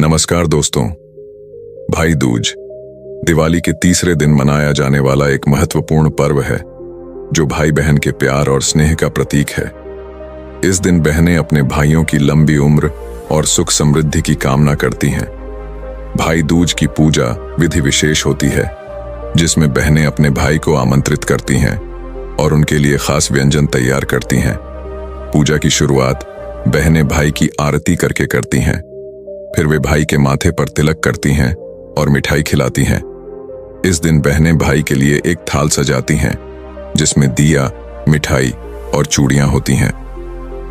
नमस्कार दोस्तों। भाई दूज दिवाली के तीसरे दिन मनाया जाने वाला एक महत्वपूर्ण पर्व है जो भाई बहन के प्यार और स्नेह का प्रतीक है। इस दिन बहनें अपने भाइयों की लंबी उम्र और सुख समृद्धि की कामना करती हैं। भाई दूज की पूजा विधि विशेष होती है जिसमें बहनें अपने भाई को आमंत्रित करती हैं और उनके लिए खास व्यंजन तैयार करती हैं। पूजा की शुरुआत बहनें भाई की आरती करके करती हैं। फिर वे भाई के माथे पर तिलक करती हैं और मिठाई खिलाती हैं। इस दिन बहनें भाई के लिए एक थाल सजाती हैं जिसमें दिया, मिठाई और चूड़ियां होती हैं।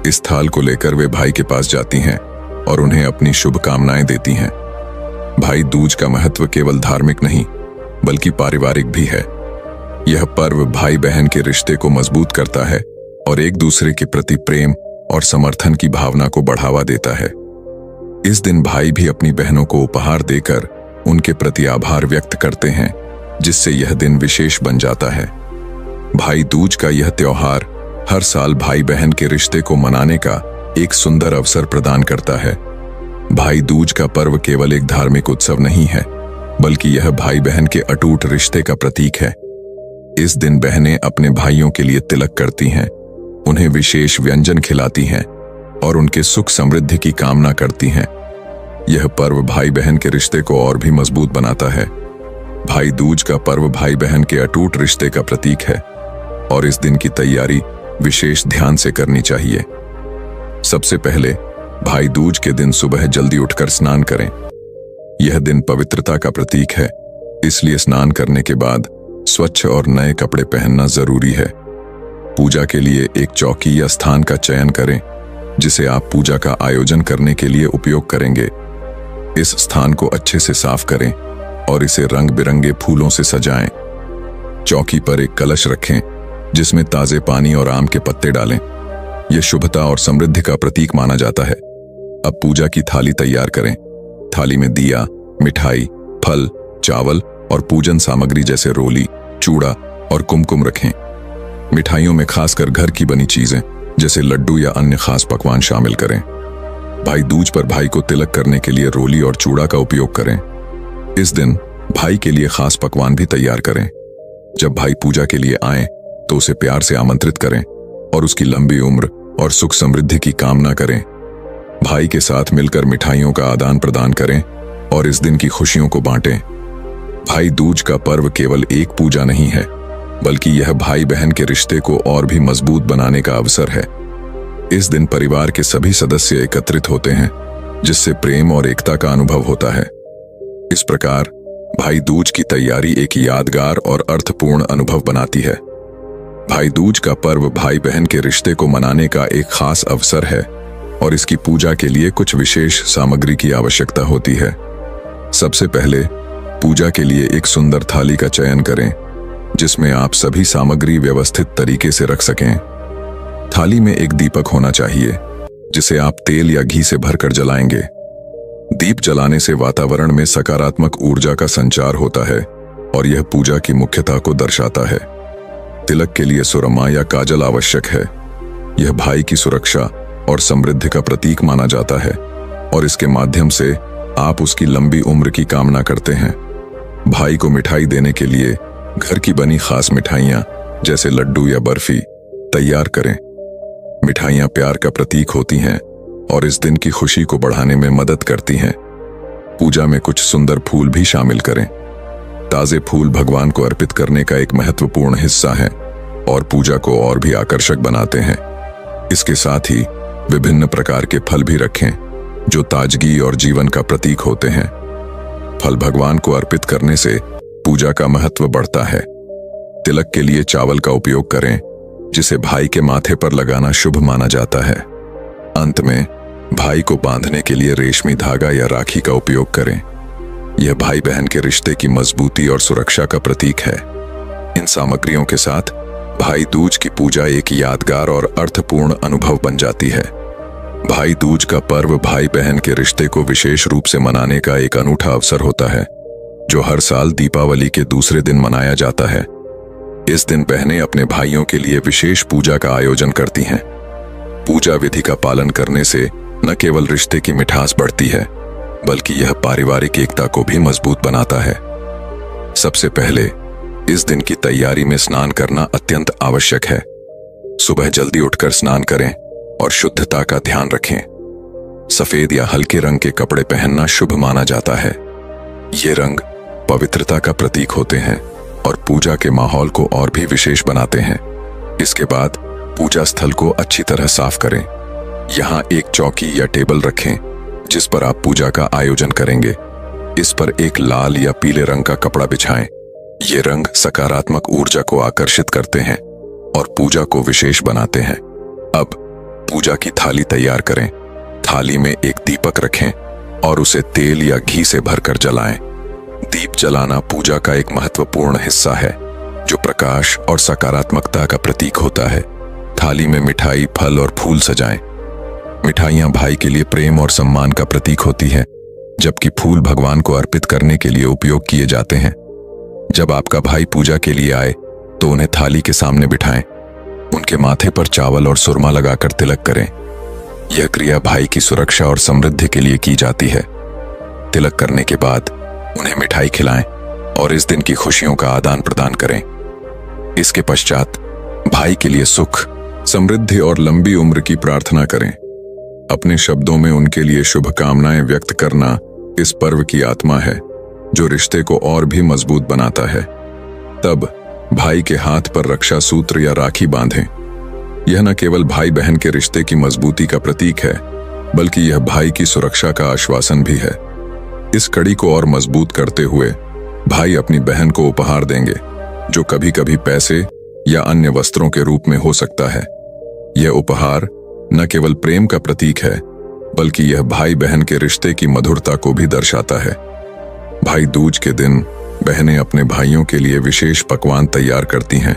इस थाल को लेकर वे भाई के पास जाती हैं और उन्हें अपनी शुभकामनाएं देती हैं। भाई दूज का महत्व केवल धार्मिक नहीं बल्कि पारिवारिक भी है। यह पर्व भाई बहन के रिश्ते को मजबूत करता है और एक दूसरे के प्रति प्रेम और समर्थन की भावना को बढ़ावा देता है। इस दिन भाई भी अपनी बहनों को उपहार देकर उनके प्रति आभार व्यक्त करते हैं, जिससे यह दिन विशेष बन जाता है। भाई दूज का यह त्योहार हर साल भाई बहन के रिश्ते को मनाने का एक सुंदर अवसर प्रदान करता है। भाई दूज का पर्व केवल एक धार्मिक उत्सव नहीं है बल्कि यह भाई बहन के अटूट रिश्ते का प्रतीक है। इस दिन बहनें अपने भाइयों के लिए तिलक करती हैं, उन्हें विशेष व्यंजन खिलाती हैं और उनके सुख समृद्धि की कामना करती हैं। यह पर्व भाई बहन के रिश्ते को और भी मजबूत बनाता है। भाई दूज का पर्व भाई बहन के अटूट रिश्ते का प्रतीक है और इस दिन की तैयारी विशेष ध्यान से करनी चाहिए। सबसे पहले भाई दूज के दिन सुबह जल्दी उठकर स्नान करें। यह दिन पवित्रता का प्रतीक है, इसलिए स्नान करने के बाद स्वच्छ और नए कपड़े पहनना जरूरी है। पूजा के लिए एक चौकी या स्थान का चयन करें जिसे आप पूजा का आयोजन करने के लिए उपयोग करेंगे। इस स्थान को अच्छे से साफ करें और इसे रंग बिरंगे फूलों से सजाएं। चौकी पर एक कलश रखें जिसमें ताजे पानी और आम के पत्ते डालें। यह शुभता और समृद्धि का प्रतीक माना जाता है। अब पूजा की थाली तैयार करें। थाली में दिया, मिठाई, फल, चावल और पूजन सामग्री जैसे रोली, चूड़ा और कुमकुम रखें। मिठाइयों में खासकर घर की बनी चीजें जैसे लड्डू या अन्य खास पकवान शामिल करें। भाई दूज पर भाई को तिलक करने के लिए रोली और चूड़ा का उपयोग करें। इस दिन भाई के लिए खास पकवान भी तैयार करें। जब भाई पूजा के लिए आए तो उसे प्यार से आमंत्रित करें और उसकी लंबी उम्र और सुख समृद्धि की कामना करें। भाई के साथ मिलकर मिठाइयों का आदान प्रदान करें और इस दिन की खुशियों को बांटें। भाई दूज का पर्व केवल एक पूजा नहीं है बल्कि यह भाई बहन के रिश्ते को और भी मजबूत बनाने का अवसर है। इस दिन परिवार के सभी सदस्य एकत्रित होते हैं जिससे प्रेम और एकता का अनुभव होता है। इस प्रकार भाई दूज की तैयारी एक यादगार और अर्थपूर्ण अनुभव बनाती है। भाई दूज का पर्व भाई बहन के रिश्ते को मनाने का एक खास अवसर है और इसकी पूजा के लिए कुछ विशेष सामग्री की आवश्यकता होती है। सबसे पहले पूजा के लिए एक सुंदर थाली का चयन करें जिसमें आप सभी सामग्री व्यवस्थित तरीके से रख सकें। थाली में एक दीपक होना चाहिए जिसे आप तेल या घी से भरकर जलाएंगे। दीप जलाने से वातावरण में सकारात्मक ऊर्जा का संचार होता है और यह पूजा की मुख्यता को दर्शाता है। तिलक के लिए सुरमा या काजल आवश्यक है। यह भाई की सुरक्षा और समृद्धि का प्रतीक माना जाता है और इसके माध्यम से आप उसकी लंबी उम्र की कामना करते हैं। भाई को मिठाई देने के लिए घर की बनी खास मिठाइयां जैसे लड्डू या बर्फी तैयार करें। मिठाइयां प्यार का प्रतीक होती हैं और इस दिन की खुशी को बढ़ाने में मदद करती हैं। पूजा में कुछ सुंदर फूल भी शामिल करें। ताजे फूल भगवान को अर्पित करने का एक महत्वपूर्ण हिस्सा है और पूजा को और भी आकर्षक बनाते हैं। इसके साथ ही विभिन्न प्रकार के फल भी रखें जो ताजगी और जीवन का प्रतीक होते हैं। फल भगवान को अर्पित करने से पूजा का महत्व बढ़ता है। तिलक के लिए चावल का उपयोग करें जिसे भाई के माथे पर लगाना शुभ माना जाता है। अंत में भाई को बांधने के लिए रेशमी धागा या राखी का उपयोग करें। यह भाई बहन के रिश्ते की मजबूती और सुरक्षा का प्रतीक है। इन सामग्रियों के साथ भाई दूज की पूजा एक यादगार और अर्थपूर्ण अनुभव बन जाती है। भाई दूज का पर्व भाई बहन के रिश्ते को विशेष रूप से मनाने का एक अनूठा अवसर होता है जो हर साल दीपावली के दूसरे दिन मनाया जाता है। इस दिन बहनें अपने भाइयों के लिए विशेष पूजा का आयोजन करती हैं। पूजा विधि का पालन करने से न केवल रिश्ते की मिठास बढ़ती है बल्कि यह पारिवारिक एकता को भी मजबूत बनाता है। सबसे पहले इस दिन की तैयारी में स्नान करना अत्यंत आवश्यक है। सुबह जल्दी उठकर स्नान करें और शुद्धता का ध्यान रखें। सफेद या हल्के रंग के कपड़े पहनना शुभ माना जाता है। ये रंग पवित्रता का प्रतीक होते हैं और पूजा के माहौल को और भी विशेष बनाते हैं। इसके बाद पूजा स्थल को अच्छी तरह साफ करें। यहाँ एक चौकी या टेबल रखें जिस पर आप पूजा का आयोजन करेंगे। इस पर एक लाल या पीले रंग का कपड़ा बिछाएं। ये रंग सकारात्मक ऊर्जा को आकर्षित करते हैं और पूजा को विशेष बनाते हैं। अब पूजा की थाली तैयार करें। थाली में एक दीपक रखें और उसे तेल या घी से भरकर जलाएं। दीप जलाना पूजा का एक महत्वपूर्ण हिस्सा है जो प्रकाश और सकारात्मकता का प्रतीक होता है। थाली में मिठाई, फल और फूल सजाएं। मिठाइयां भाई के लिए प्रेम और सम्मान का प्रतीक होती है, जबकि फूल भगवान को अर्पित करने के लिए उपयोग किए जाते हैं। जब आपका भाई पूजा के लिए आए तो उन्हें थाली के सामने बिठाएं। उनके माथे पर चावल और सुरमा लगाकर तिलक करें। यह क्रिया भाई की सुरक्षा और समृद्धि के लिए की जाती है। तिलक करने के बाद उन्हें मिठाई खिलाएं और इस दिन की खुशियों का आदान प्रदान करें। इसके पश्चात भाई के लिए सुख, समृद्धि और लंबी उम्र की प्रार्थना करें। अपने शब्दों में उनके लिए शुभकामनाएं व्यक्त करना इस पर्व की आत्मा है जो रिश्ते को और भी मजबूत बनाता है। तब भाई के हाथ पर रक्षा सूत्र या राखी बांधें। यह न केवल भाई बहन के रिश्ते की मजबूती का प्रतीक है, बल्कि यह भाई की सुरक्षा का आश्वासन भी है। इस कड़ी को और मजबूत करते हुए भाई अपनी बहन को उपहार देंगे, जो कभी कभी पैसे या अन्य वस्त्रों के रूप में हो सकता है। यह उपहार न केवल प्रेम का प्रतीक है, बल्कि यह भाई बहन के रिश्ते की मधुरता को भी दर्शाता है। भाई दूज के दिन बहनें अपने भाइयों के लिए विशेष पकवान तैयार करती हैं।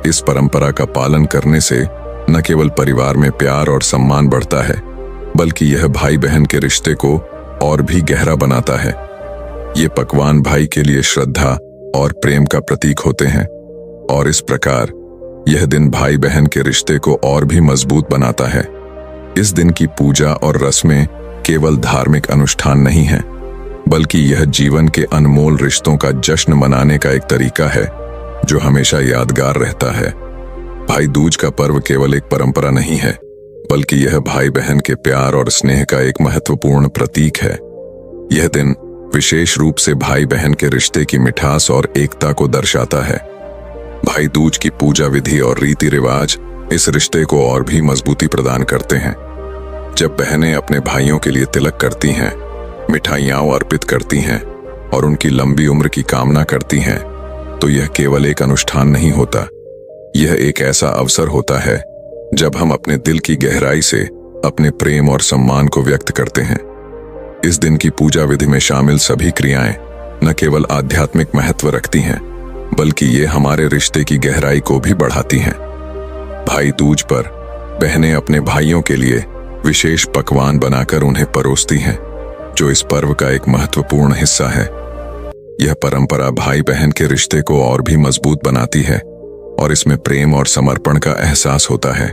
इस परंपरा का पालन करने से न केवल परिवार में प्यार और सम्मान बढ़ता है, बल्कि यह भाई बहन के रिश्ते को और भी गहरा बनाता है। ये पकवान भाई के लिए श्रद्धा और प्रेम का प्रतीक होते हैं और इस प्रकार यह दिन भाई बहन के रिश्ते को और भी मजबूत बनाता है। इस दिन की पूजा और रस्में केवल धार्मिक अनुष्ठान नहीं है, बल्कि यह जीवन के अनमोल रिश्तों का जश्न मनाने का एक तरीका है जो हमेशा यादगार रहता है। भाई दूज का पर्व केवल एक परंपरा नहीं है, बल्कि यह भाई बहन के प्यार और स्नेह का एक महत्वपूर्ण प्रतीक है। यह दिन विशेष रूप से भाई बहन के रिश्ते की मिठास और एकता को दर्शाता है। भाई दूज की पूजा विधि और रीति रिवाज इस रिश्ते को और भी मजबूती प्रदान करते हैं। जब बहनें अपने भाइयों के लिए तिलक करती हैं, मिठाइयां अर्पित करती हैं और उनकी लंबी उम्र की कामना करती हैं, तो यह केवल एक अनुष्ठान नहीं होता। यह एक ऐसा अवसर होता है जब हम अपने दिल की गहराई से अपने प्रेम और सम्मान को व्यक्त करते हैं। इस दिन की पूजा विधि में शामिल सभी क्रियाएं न केवल आध्यात्मिक महत्व रखती हैं, बल्कि ये हमारे रिश्ते की गहराई को भी बढ़ाती हैं। भाई दूज पर बहनें अपने भाइयों के लिए विशेष पकवान बनाकर उन्हें परोसती हैं, जो इस पर्व का एक महत्वपूर्ण हिस्सा है। यह परंपरा भाई बहन के रिश्ते को और भी मजबूत बनाती है और इसमें प्रेम और समर्पण का एहसास होता है।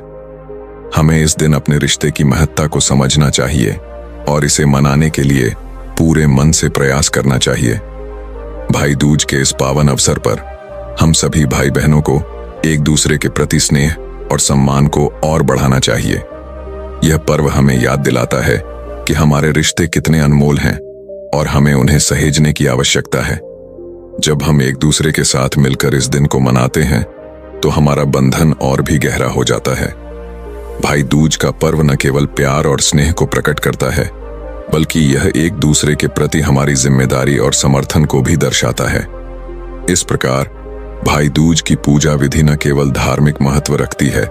हमें इस दिन अपने रिश्ते की महत्ता को समझना चाहिए और इसे मनाने के लिए पूरे मन से प्रयास करना चाहिए। भाई दूज के इस पावन अवसर पर हम सभी भाई बहनों को एक दूसरे के प्रति स्नेह और सम्मान को और बढ़ाना चाहिए। यह पर्व हमें याद दिलाता है कि हमारे रिश्ते कितने अनमोल हैं और हमें उन्हें सहेजने की आवश्यकता है। जब हम एक दूसरे के साथ मिलकर इस दिन को मनाते हैं, तो हमारा बंधन और भी गहरा हो जाता है। भाई दूज का पर्व न केवल प्यार और स्नेह को प्रकट करता है, बल्कि यह एक दूसरे के प्रति हमारी जिम्मेदारी और समर्थन को भी दर्शाता है। इस प्रकार भाई दूज की पूजा विधि न केवल धार्मिक महत्व रखती है,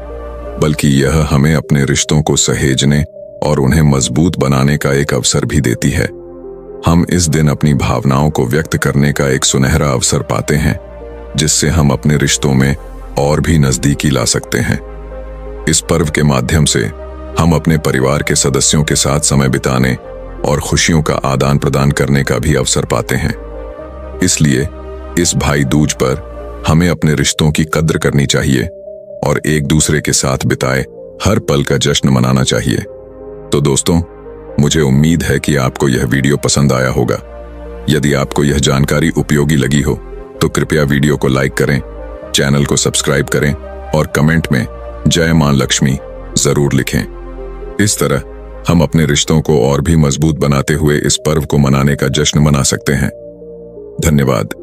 बल्कि यह हमें अपने रिश्तों को सहेजने और उन्हें मजबूत बनाने का एक अवसर भी देती है। हम इस दिन अपनी भावनाओं को व्यक्त करने का एक सुनहरा अवसर पाते हैं, जिससे हम अपने रिश्तों में और भी नजदीकी ला सकते हैं। इस पर्व के माध्यम से हम अपने परिवार के सदस्यों के साथ समय बिताने और खुशियों का आदान प्रदान करने का भी अवसर पाते हैं। इसलिए इस भाई दूज पर हमें अपने रिश्तों की कद्र करनी चाहिए और एक दूसरे के साथ बिताए हर पल का जश्न मनाना चाहिए। तो दोस्तों, मुझे उम्मीद है कि आपको यह वीडियो पसंद आया होगा। यदि आपको यह जानकारी उपयोगी लगी हो तो कृपया वीडियो को लाइक करें, चैनल को सब्सक्राइब करें और कमेंट में जय मां लक्ष्मी जरूर लिखें। इस तरह हम अपने रिश्तों को और भी मजबूत बनाते हुए इस पर्व को मनाने का जश्न मना सकते हैं। धन्यवाद।